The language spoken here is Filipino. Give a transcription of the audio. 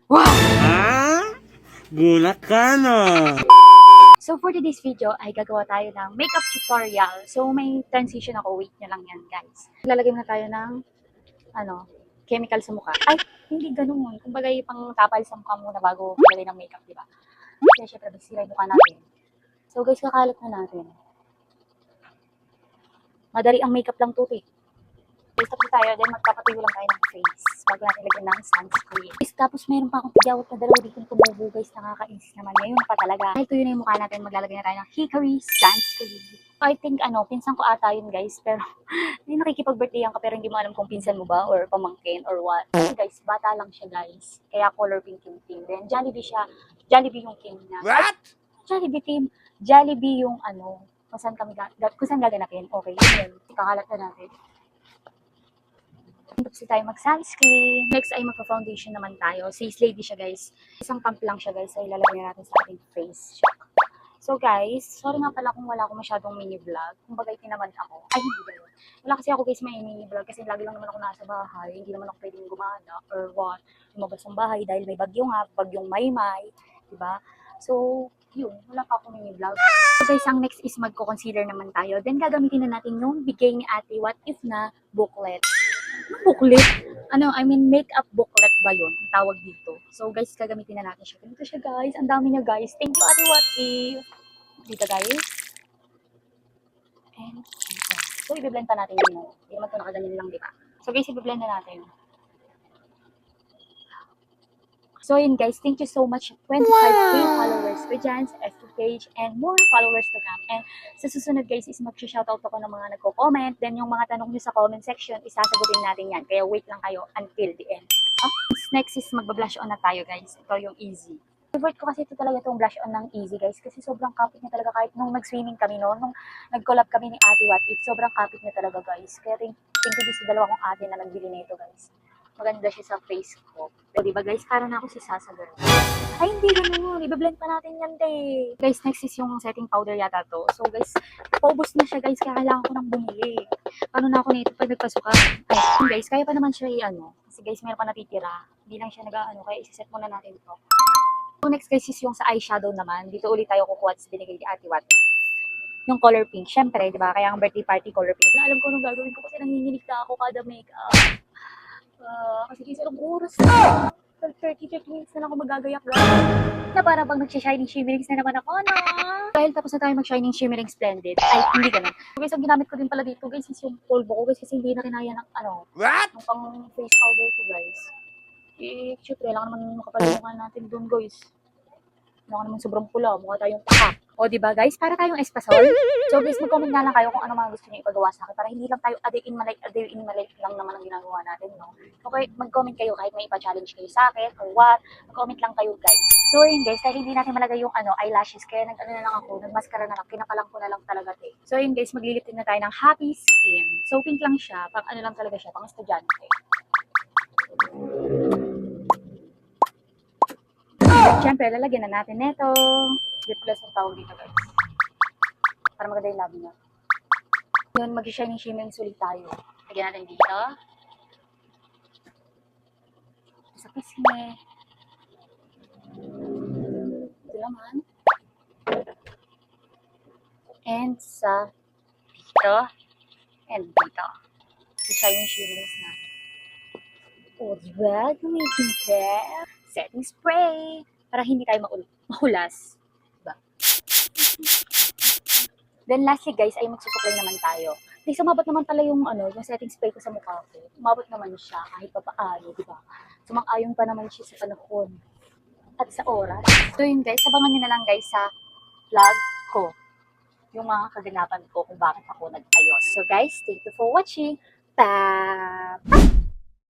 Wow! Ah? Gulat ka na. So for today's video ay gagawa tayo ng makeup tutorial. So may transition ako, wait nyo lang yan guys. Lalagay na tayo ng chemical sa mukha. Ay, hindi ganun. Kumbaga yung pang tapal sa mukha muna bago maglagay ng makeup, di ba? Kasi syempre basira yung mukha natin. So guys, kakalat na natin. Madali ang makeup lang to, eh. Tapos tayo, then magpapatuyo lang tayo ng face bago natin lagyan ng sunscreen. Tapos meron pa akong tigyawat na dalawa dito tumubo guys, nakakainis naman. Ngayon pa talaga. Dahil tuyo na yung mukha natin, maglalagay na tayo ng hickory sunscreen. I think pinsan ko ata yun guys, pero hindi nakikipag-birthday ka pero hindi mo alam kung pinsan mo ba or pamangkin or what. Kasi guys, bata lang siya guys. Kaya color pink yung team. Then Jollibee siya, Jollibee yung team niya. What? Jollibee team, Jollibee yung kung saan gaganapin. Okay, yun. Kakalat na natin. Tapos tayo mag-sunscreen. Next ay magpa-foundation naman tayo. Face lady siya guys. Isang pump lang siya guys. So ilalagay natin sa ating face. So guys, sorry nga pala kung wala akong masyadong mini vlog. Kung bagay tinamad ako. Ay hindi ba yun. Wala kasi ako guys may mini vlog kasi lagi lang naman ako nasa bahay. Hindi naman ako pwedeng gumana or what. Lumabas ng bahay dahil may bagyo nga. Bagyong Maymay. Diba? So, yun. Wala pa akong mini vlog. So guys, ang next is magko-concealer naman tayo. Then gagamitin na natin yung bigay ni ate What If na booklet. Booklet? Makeup booklet ba yun? Ang tawag dito. So guys, gagamitin na natin siya. Ganito siya guys. Ang dami niya guys. Thank you ate What If. Dito guys. And dito. So i-blend pa natin yun. Hindi naman ito nakaganyan lang, di ba? So guys, i-blend na natin. So yun guys, thank you so much. 25k followers ko dyan sa FB page and more followers to come. And sa susunod guys is mag-shoutout ako ng mga nagko-comment. Then yung mga tanong nyo sa comment section, isasagutin natin yan. Kaya wait lang kayo until the end. Next is magba-blush on na tayo guys. Ito yung Easy. Favorite ko kasi ito talaga itong blush on ng Easy guys. Kasi sobrang kapit niya talaga kahit nung nag-swimming kami noon. Nung nag-collab kami ni Ate What If. Sobrang kapit niya talaga guys. Kaya thank you sa dalawa kong ate na nagbili na ito guys. Maganda siya sa face ko. O, diba guys, para na ako si Sasa girl. Ay, hindi ganun. Ibe-blend pa natin yan, te. Guys, next is yung setting powder yata to. So, guys, paubos na siya, guys. Kaya kailangan ko nang bumili. Paano na ako nito pag nagpasuka? Ay, guys, kaya pa naman siya Kasi, guys, meron pa natitira. Hindi lang siya kaya isiset muna natin to. So, next, guys, is yung sa eyeshadow naman. Dito ulit tayo kukuha sa binigay ni Ate Wat. Yung color pink. Syempre, diba? Kaya ang birthday party color pink. Alam ko nung gagawin ko kasi nanginginig na ako kada makeup. Kasi guys, anong oras na? 30 minutes na lang ako magagayak na para bang nag-shining shimmerings na naman ako, no? Dahil tapos na tayo mag-shining shimmering splendid. Ay, hindi ganun. So guys, ang ginamit ko din pala dito guys is yung polvo ko guys kasi hindi na kinaya ng What? ng pang face powder ko guys. Syempre, kailangan naman makapalungan natin doon guys. Mukha naman sobrang pula, mukha tayong pakak. O, diba guys? Para tayong espasol. So guys, mag-comment nga lang kayo kung ano mga gusto niyo ipagawa sa akin para hindi lang tayo a day in my life lang naman ang ginagawa natin, no? Okay, mag-comment kayo kahit may ipa-challenge kayo sa akin or what. Mag-comment lang kayo guys. So yun guys, dahil hindi natin malagay yung eyelashes, kaya na lang ako, nagmaskara na lang, kinapalang ko na lang talaga te. So yun guys, maglilip din na tayo ng Happy Skin. So pink lang siya, pang lang talaga siya, pang estudyante. Siyempre, lalagyan na natin neto. Lip gloss ang tawag dito guys. Para maganda yung labi niya. Yun, mag-shining shimmering sulit tayo. Lagyan natin dito. Sa pisngi. Ito naman. And sa dito. And dito. Sa shining shimmerings natin. O, diba? Gamitin ka. Setting spray. Para hindi tayo mahulas. Diba? Then lastly guys, ay magsusuklay naman tayo. Kasi sumabot naman pala yung yung setting spray ko sa mukha ko. Umabot naman siya kahit pa paano, di ba? Sumang-ayon pa naman siya sa panahon at sa oras. So yun guys, abangan niyo na lang guys sa vlog ko. Yung mga kaganapan ko kung bakit ako nag-ayos. So guys, thank you for watching. Bye!